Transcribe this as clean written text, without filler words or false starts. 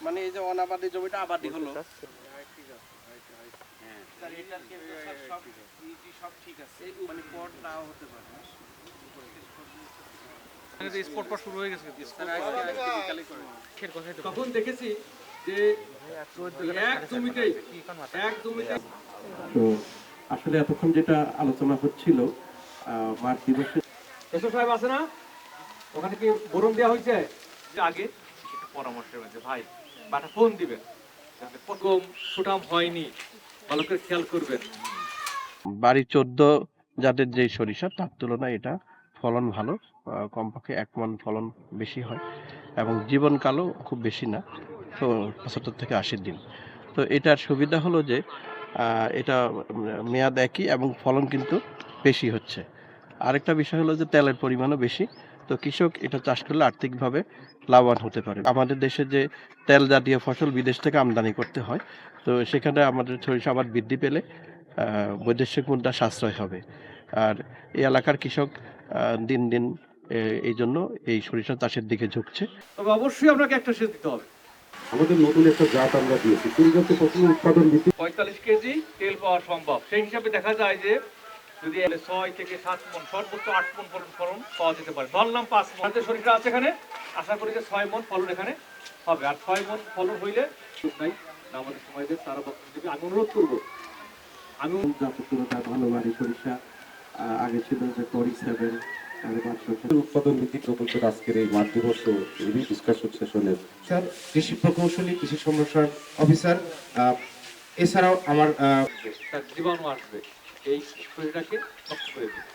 মানে এই যে অনাবাদি জমিটা আবাদি হলো। সব ঠিক আছে, মানে পট নাও হতে পারে। তখন দেখেছি যে এক জমিতে তো আসলে এতক্ষণ যেটা আলোচনা হচ্ছিল মাঠ দিবসে এসব সাহেব আছে না, ওখানে কি বরণ দেওয়া হয়েছে? আগে একটু পরামর্শের মধ্যে ভাই বাটা ফোন দিবেন, প্রথম সুঠাম হয়নি, ভালো করে খেয়াল করবেন। বাড়ি 14 যাদের যে সরিষা তার তুলনায় এটা ফলন ভালো, কমপক্ষে 1 মণ ফলন বেশি হয় এবং জীবনকালও খুব বেশি না, তো 75 থেকে 80 দিন। তো এটার সুবিধা হলো যে এটা মেয়াদ একই এবং ফলন কিন্তু বেশি হচ্ছে। আরেকটা বিষয় হলো যে তেলের পরিমাণও বেশি, তো কৃষক এটা চাষ করলে আর্থিকভাবে লাভবান হতে পারে। আমাদের দেশে যে তেল জাতীয় ফসল বিদেশ থেকে আমদানি করতে হয়, তো সেখানে আমাদের সরিষা আবাদ বৃদ্ধি পেলে বৈদেশিক মুদ্রা সাশ্রয় হবে। আর এই এলাকার কৃষক দিন দিন এই জন্য এই সরিষা চাষের দিকে ঝুঁকছে। তবে অবশ্যই আপনাকে একটা সেচ দিতে হবে। আমাদের নতুন একটা জাত আমরা দিয়েছি, তিন জাতীয় ফসল উৎপাদন বৃদ্ধি 45 কেজি তেল পাওয়া সম্ভব। সেই হিসাবে দেখা যায় যে যদি 6 থেকে 7 মণ, সর্বোচ্চ 8 মণ ফলন পাওয়া যেতে পারে। ধরলাম 5 মণ সরিষা আছে এখানে, আশা করি যে 6 মণ ফলন এখানে হবে। আর 6 মণ ফলন হইলে আমাদের সময়দের তারা বক্তব্য দেবে। আমি অনুরোধ করবো, আমি ভালো বাড়ি সরিষা আগে ছিল যে 47 উৎপাদন বৃদ্ধি প্রকল্পের আজকের এই মাঠ দিবস ও ডিসকাশন সেশনের স্যার কৃষি প্রকৌশলী, কৃষি সম্প্রসারণ অফিসার, এছাড়াও আমার তার জীবাণু আসবে, এই শরীরটাকে নষ্ট করে দিবে।